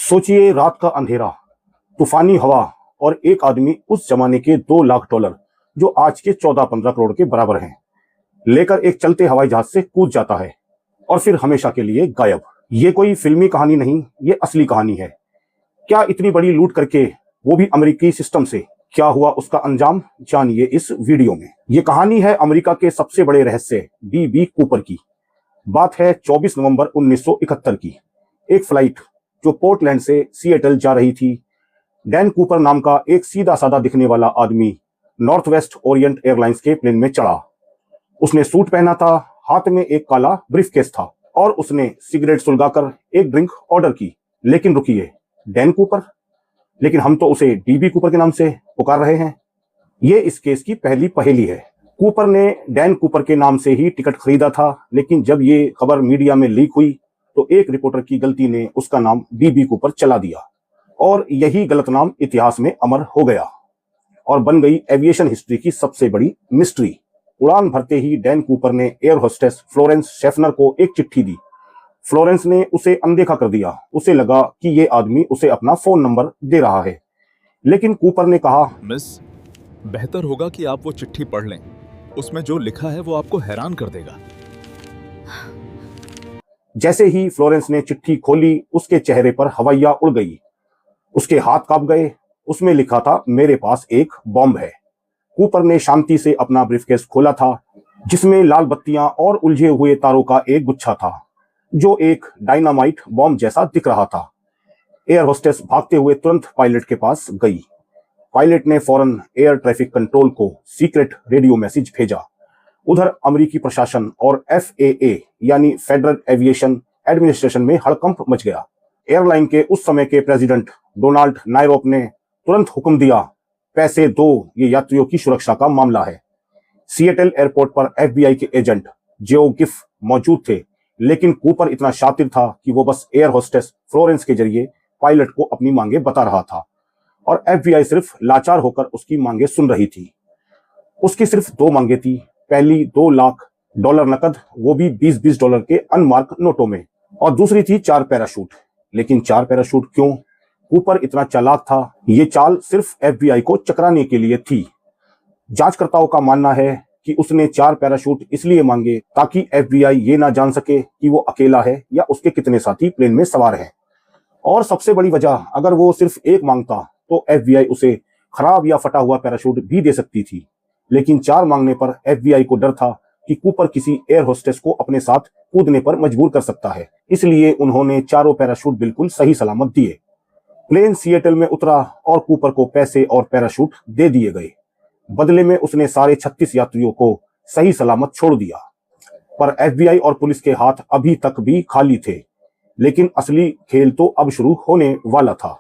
सोचिए रात का अंधेरा, तूफानी हवा और एक आदमी उस जमाने के $2 लाख जो आज के 14-15 करोड़ के बराबर हैं, लेकर एक चलते हवाई जहाज से कूद जाता है और फिर हमेशा के लिए गायब। ये कोई फिल्मी कहानी नहीं, ये असली कहानी है। क्या इतनी बड़ी लूट करके, वो भी अमेरिकी सिस्टम से? क्या हुआ उसका अंजाम, जानिए इस वीडियो में। ये कहानी है अमेरिका के सबसे बड़े रहस्य डीबी कूपर की। बात है 24 नवंबर 1971 की। एक फ्लाइट जो पोर्टलैंड से सिएटल जा रही थी। डैन कूपर नाम का एक सीधा साधा दिखने वाला आदमी नॉर्थ वेस्ट ओरिएंट एयरलाइंस के प्लेन में चढ़ा। उसने सूट पहना था, हाथ में एक काला ब्रीफकेस था और उसने सिगरेट सुलगाकर एक ड्रिंक ऑर्डर की। लेकिन रुकिए, डैन कूपर? लेकिन हम तो उसे डीबी कूपर के नाम से पुकार रहे हैं। ये इस केस की पहली पहेली है। कूपर ने डैन कूपर के नाम से ही टिकट खरीदा था, लेकिन जब ये खबर मीडिया में लीक हुई तो एक रिपोर्टर की गलती ने उसका नाम डीबी कूपर चला दिया और यही गलत नाम इतिहास में अमर हो गया और बन गई एविएशन हिस्ट्री की सबसे बड़ी मिस्ट्री। उड़ान भरते ही डैन कूपर ने एयर होस्टेस फ्लोरेंस शेफनर को एक चिट्ठी दी। फ्लोरेंस ने उसे अनदेखा कर दिया। उसे लगा कि ये आदमी उसे अपना फोन नंबर दे रहा है, लेकिन कूपर ने कहा, मिस, बेहतर होगा कि आप वो चिट्ठी पढ़ लें। उसमें जो लिखा है वो आपको हैरान कर देगा। जैसे ही फ्लोरेंस ने चिट्ठी खोली, उसके चेहरे पर हवाइयां उड़ गई। उसके हाथ कांप गए। उसमें लिखा था, मेरे पास एक बॉम्ब है। कूपर ने शांति से अपना ब्रीफकेस खोला था, जिसमें लाल बत्तियां और उलझे हुए तारों का एक गुच्छा था, जो एक डायनामाइट बॉम्ब जैसा दिख रहा था। एयर होस्टेस भागते हुए तुरंत पायलट के पास गई। पायलट ने फौरन एयर ट्रैफिक कंट्रोल को सीक्रेट रेडियो मैसेज भेजा। उधर अमेरिकी प्रशासन और FAA यानी फेडरल एविएशन एडमिनिस्ट्रेशन में हड़कंप मच गया। एयरलाइन के उस समय के प्रेसिडेंट डोनाल्ड नायरोप ने तुरंत हुक्म दिया, पैसे दो, ये यात्रियों की सुरक्षा का मामला है। सिएटल एयरपोर्ट पर FBI के एजेंट जेओ गिफ मौजूद थे, लेकिन कूपर इतना शातिर था कि वो बस एयर होस्टेस फ्लोरेंस के जरिए पायलट को अपनी मांगे बता रहा था और FBI सिर्फ लाचार होकर उसकी मांगे सुन रही थी। उसकी सिर्फ दो मांगे थी। पहली $2 लाख नकद, वो भी $20 के अनमार्क नोटों में, और दूसरी थी 4 पैराशूट। लेकिन 4 पैराशूट क्यों? कूपर इतना चालाक था, ये चाल सिर्फ FBI को चकराने के लिए थी। जांचकर्ताओं का मानना है कि उसने 4 पैराशूट इसलिए मांगे ताकि FBI ये ना जान सके कि वो अकेला है या उसके कितने साथी प्लेन में सवार हैं। और सबसे बड़ी वजह, अगर वो सिर्फ एक मांगता तो FBI उसे खराब या फटा हुआ पैराशूट भी दे सकती थी। लेकिन 4 मांगने पर FBI को डर था कि कूपर किसी एयर होस्टेस को अपने साथ कूदने पर मजबूर कर सकता है, इसलिए उन्होंने चारों पैराशूट बिल्कुल सही सलामत दिए। प्लेन सिएटल में उतरा और कूपर को पैसे और पैराशूट दे दिए गए। बदले में उसने सारे 36 यात्रियों को सही सलामत छोड़ दिया। पर FBI और पुलिस के हाथ अभी तक भी खाली थे, लेकिन असली खेल तो अब शुरू होने वाला था।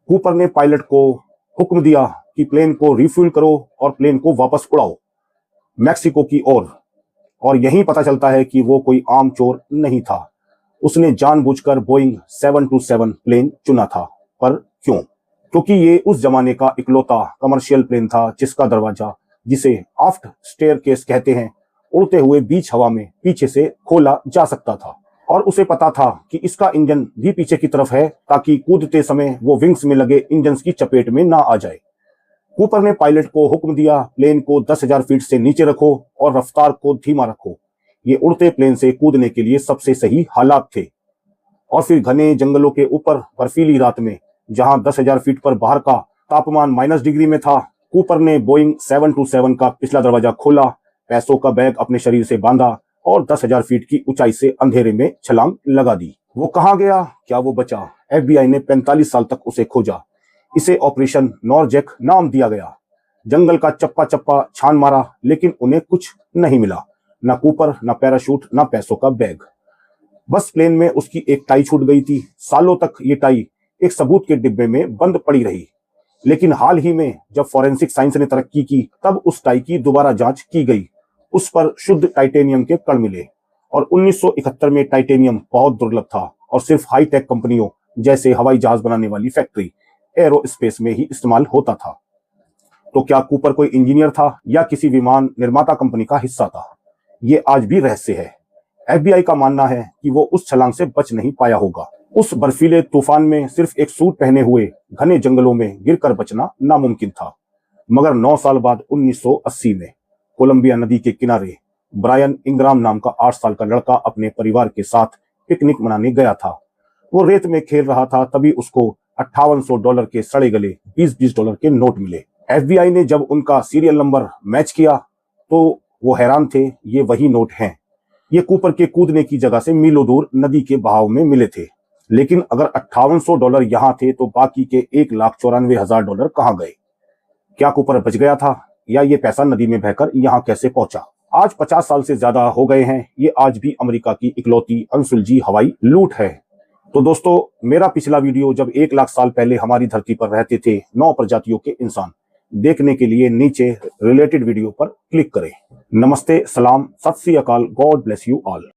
कूपर ने पायलट को हुक्म दिया कि प्लेन को रिफ्यूल करो और प्लेन को वापस उड़ाओ मैक्सिको की ओर। और यहीं पता चलता है कि वो कोई आम चोर नहीं था। उसने जानबूझकर बोइंग 727 प्लेन चुना था। पर क्यों? क्योंकि ये उस जमाने का इकलौता कमर्शियल प्लेन था जिसका दरवाजा, जिसे आफ्ट स्टेयरकेस कहते हैं, उड़ते हुए बीच हवा में पीछे से खोला जा सकता था। और उसे पता था कि इसका इंजन भी पीछे की तरफ है, ताकि कूदते समय वो विंग्स में लगे इंजन की चपेट में ना आ जाए। कूपर ने पायलट को हुक्म दिया, प्लेन को 10,000 फीट से नीचे रखो और रफ्तार को धीमा रखो। ये उड़ते प्लेन से कूदने के लिए सबसे सही हालात थे। और फिर घने जंगलों के ऊपर बर्फीली रात में, जहां 10,000 फीट पर बाहर का तापमान -डिग्री में था, कूपर ने बोइंग 727 का पिछला दरवाजा खोला, पैसों का बैग अपने शरीर से बांधा और 10,000 फीट की ऊंचाई से अंधेरे में छलांग लगा दी। वो कहां गया? क्या वो बचा? FBI ने 45 साल तक उसे खोजा। इसे ऑपरेशन नॉरजैक नाम दिया गया। जंगल का चप्पा चप्पा छान मारा, लेकिन उन्हें कुछ नहीं मिला। ना कूपर, ना पैराशूट, ना पैसों का बैग। बस प्लेन में उसकी एक टाई छूट गई थी। सालों तक ये टाई एक सबूत के डिब्बे में बंद पड़ी रही। लेकिन हाल ही में जब फॉरेंसिक साइंस ने तरक्की की, तब उस टाई की दोबारा जांच की गई। उस पर शुद्ध टाइटेनियम के कण मिले और 1971 में टाइटेनियम बहुत दुर्लभ था और सिर्फ हाईटेक कंपनियों जैसे हवाई जहाज बनाने वाली फैक्ट्री एरोस्पेस में ही इस्तेमाल होता था। तो क्या कूपर कोई इंजीनियर था या किसी विमान निर्माता कंपनी का हिस्सा था? ये आज भी रहस्य है। FBI का मानना है कि वो उस छलांग से बच नहीं पाया होगा। उस बर्फीले तूफान में सिर्फ एक सूट पहने हुए घने जंगलों में गिरकर बचना नामुमकिन था। मगर 9 साल बाद 1980 में कोलंबिया नदी के किनारे ब्रायन इंग्राम नाम का 8 साल का लड़का अपने परिवार के साथ पिकनिक मनाने गया था। वो रेत में खेल रहा था, तभी उसको $5800 के सड़े गले $20 के नोट मिले। FBI ने जब उनका सीरियल नंबर मैच किया तो वो हैरान थे, ये वही नोट हैं। ये कूपर के कूदने की जगह से मीलों दूर नदी के बहाव में मिले थे। लेकिन अगर $5800 यहाँ थे तो बाकी के $1,94,000 कहाँ गए? क्या कूपर बच गया था या ये पैसा नदी में बहकर यहाँ कैसे पहुंचा? आज 50 साल से ज्यादा हो गए हैं, ये आज भी अमेरिका की इकलौती अनसुलझी हवाई लूट है। तो दोस्तों, मेरा पिछला वीडियो जब 1 लाख साल पहले हमारी धरती पर रहते थे 9 प्रजातियों के इंसान, देखने के लिए नीचे रिलेटेड वीडियो पर क्लिक करें। नमस्ते, सलाम, सत श्री अकाल, गॉड ब्लेस यू ऑल।